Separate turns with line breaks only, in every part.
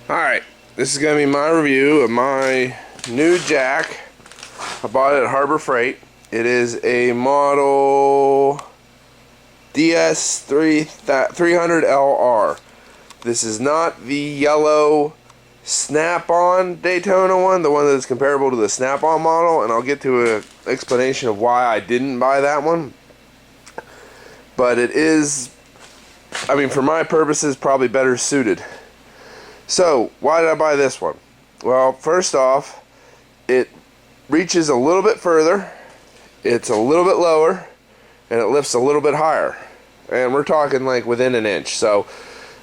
Alright, this is going to be my review of my new jack. I bought it at Harbor Freight. It is a model DS300LR. This is not the yellow snap-on Daytona one, the one that's comparable to the snap-on model, and I'll get to an explanation of why I didn't buy that one. But it is, I mean, for my purposes, probably better suited. So, why did I buy this one? Well, first off, it reaches a little bit further, it's a little bit lower, and it lifts a little bit higher. And we're talking like within an inch. So,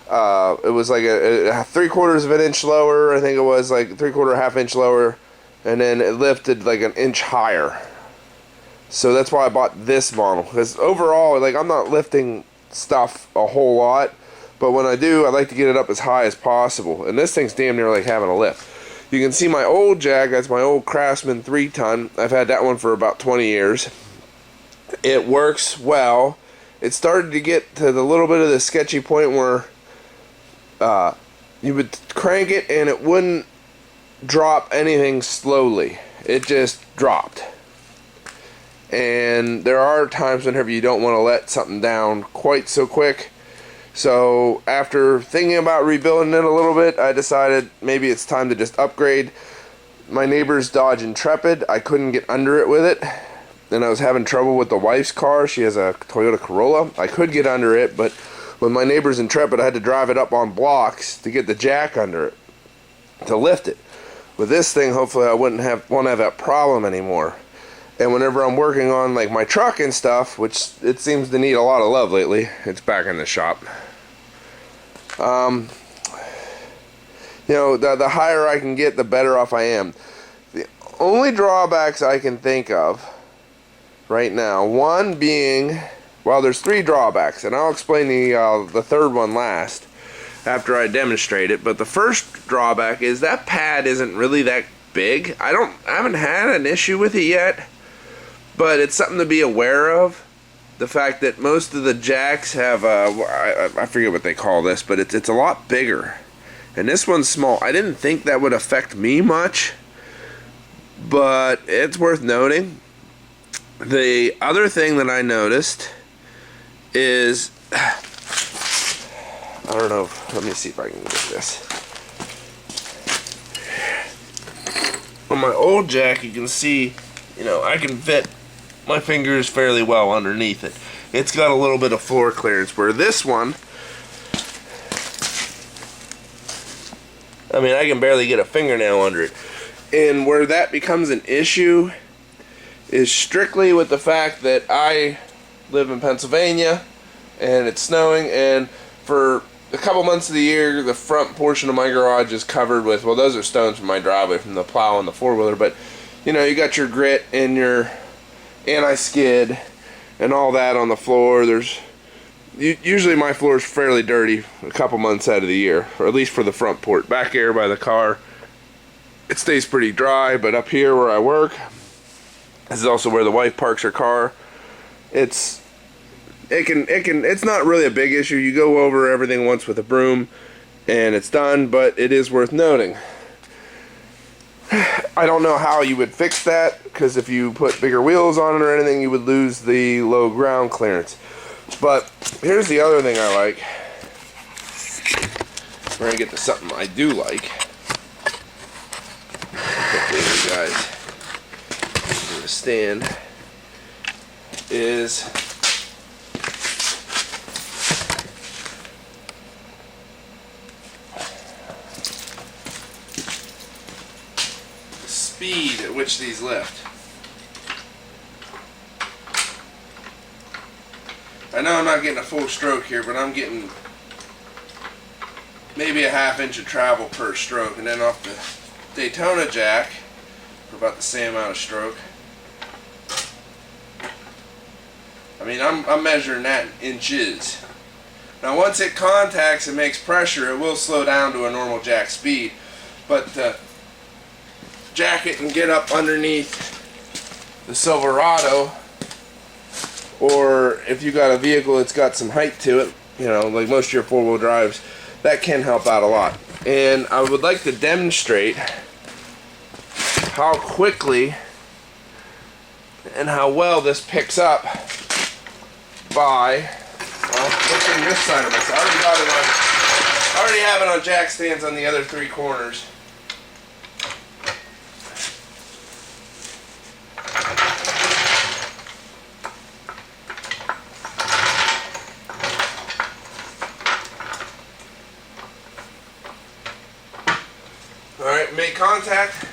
it was like a 3/4 of an inch lower, I think it was like 3/4, half inch lower, and then it lifted like an inch higher. So that's why I bought this model, because overall, like, I'm not lifting stuff a whole lot, but when I do, I like to get it up as high as possible, and this thing's damn near like having a lift. You can see my old jack, that's my old Craftsman 3-ton. I've had that one for about 20 years. It works well. It started to get to the little bit of the sketchy point where you would crank it and it wouldn't drop anything slowly. It just dropped. And there are times whenever you don't want to let something down quite so quick. So after thinking about rebuilding it a little bit, I decided maybe it's time to just upgrade. My neighbor's Dodge Intrepid, I couldn't get under it with it, and I was having trouble with the wife's car. She has a Toyota Corolla. I could get under it, but with my neighbor's Intrepid, I had to drive it up on blocks to get the jack under it, to lift it. With this thing, hopefully I won't have that problem anymore. And whenever I'm working on like my truck and stuff, which it seems to need a lot of love lately, it's back in the shop. You know, the higher I can get, the better off I am. The only drawbacks I can think of right now, one being, well, there's 3 drawbacks, and I'll explain the third one last after I demonstrate it. But the first drawback is that pad isn't really that big. I haven't had an issue with it yet, but it's something to be aware of. The fact that most of the jacks have I forget what they call this, but it's a lot bigger, and this one's small. I didn't think that would affect me much, but it's worth noting. The other thing that I noticed is, I don't know, let me see if I can get this. On my old jack, you can see, you know, I can fit my fingers fairly well underneath it. It's got a little bit of floor clearance, where this one, I mean, I can barely get a fingernail under it. And where that becomes an issue is strictly with the fact that I live in Pennsylvania and it's snowing, and for a couple months of the year the front portion of my garage is covered with, well, those are stones from my driveway from the plow and the four-wheeler, but you know, you got your grit and your anti-skid and all that on the floor. There's usually my floor is fairly dirty a couple months out of the year, or at least for the front port. Back here by the car, it stays pretty dry, but up here where I work, this is also where the wife parks her car. It's not really a big issue. You go over everything once with a broom and it's done, but it is worth noting. I don't know how you would fix that, because if you put bigger wheels on it or anything, you would lose the low ground clearance. But here's the other thing I like. We're gonna get to something I do like. Hopefully you guys understand. Is speed at which these lift. I know I'm not getting a full stroke here, but I'm getting maybe a half inch of travel per stroke, and then off the Daytona jack for about the same amount of stroke. I mean, I'm measuring that in inches. Now once it contacts and makes pressure, it will slow down to a normal jack speed, but jack it and get up underneath the Silverado, or if you got a vehicle that's got some height to it, you know, like most of your four-wheel drives, that can help out a lot. And I would like to demonstrate how quickly and how well this picks up by lifting this side of it. I already have it on jack stands on the other 3 corners. Alright, make contact.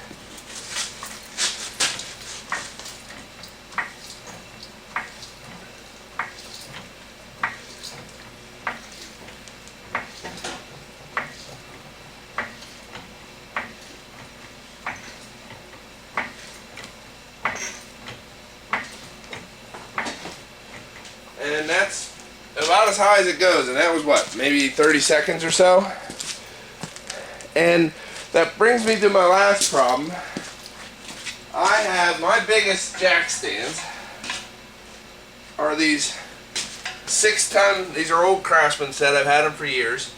And that's about as high as it goes, and that was what, maybe 30 seconds or so? And that brings me to my last problem. I have my biggest jack stands are these 6-ton, these are old Craftsman set, I've had them for years.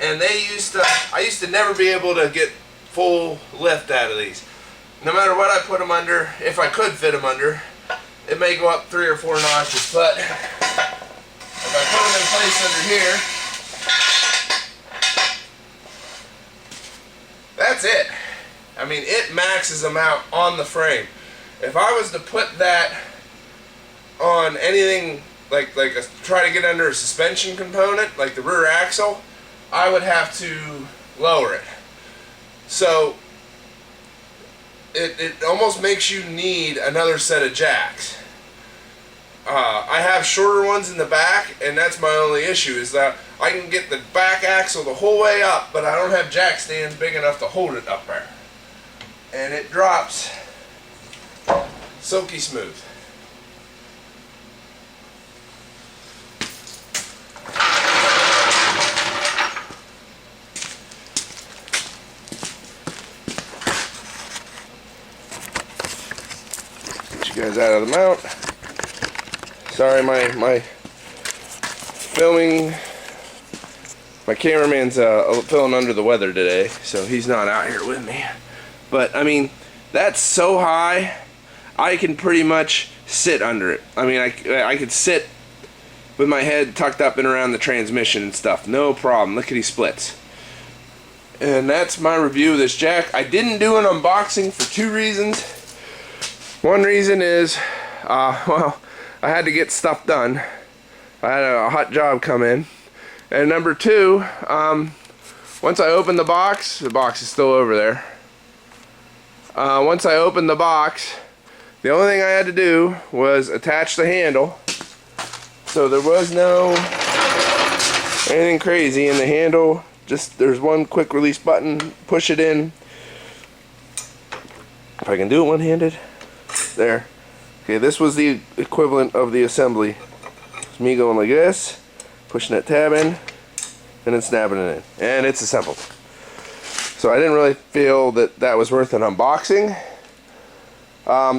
And I used to never be able to get full lift out of these. No matter what I put them under, if I could fit them under, it may go up 3 or 4 notches, but if I put them in place under here, that's it. I mean, it maxes them out on the frame. If I was to put that on anything try to get under a suspension component, like the rear axle, I would have to lower it. So it almost makes you need another set of jacks. I have shorter ones in the back, and that's my only issue, is that I can get the back axle the whole way up, but I don't have jack stands big enough to hold it up there. And it drops silky smooth. Get you guys out of the mount. Sorry, my filming, my cameraman's feeling under the weather today, so he's not out here with me. But I mean, that's so high, I can pretty much sit under it. I mean, I could sit with my head tucked up and around the transmission and stuff, no problem. Lickety splits. And that's my review of this jack. I didn't do an unboxing for 2 reasons. One reason is, well, I had to get stuff done. I had a hot job come in. And number 2, once I opened the box is still over there. Once I opened the box, the only thing I had to do was attach the handle. So there was no anything crazy in the handle. Just there's one quick release button, push it in. If I can do it one-handed. There. Okay, this was the equivalent of the assembly. It's me going like this, pushing that tab in, and then snapping it in. And it's assembled. So I didn't really feel that that was worth an unboxing.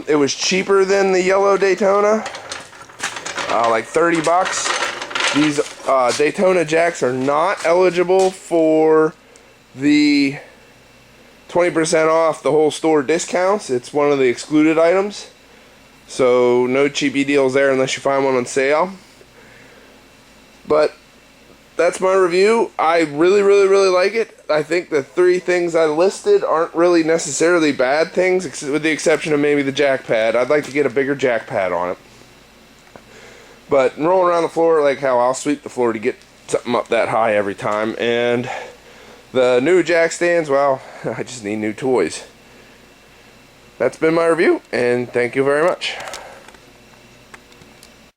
It was cheaper than the yellow Daytona, like 30 bucks. These Daytona jacks are not eligible for the 20% off the whole store discounts. It's one of the excluded items. So no cheapy deals there unless you find one on sale. But that's my review. I really like it. I think the 3 things I listed aren't really necessarily bad things, with the exception of maybe the jack pad. I'd like to get a bigger jack pad on it. But rolling around the floor, like how I'll sweep the floor to get something up that high every time. And the new jack stands, well, I just need new toys. That's been my review, and thank you very much.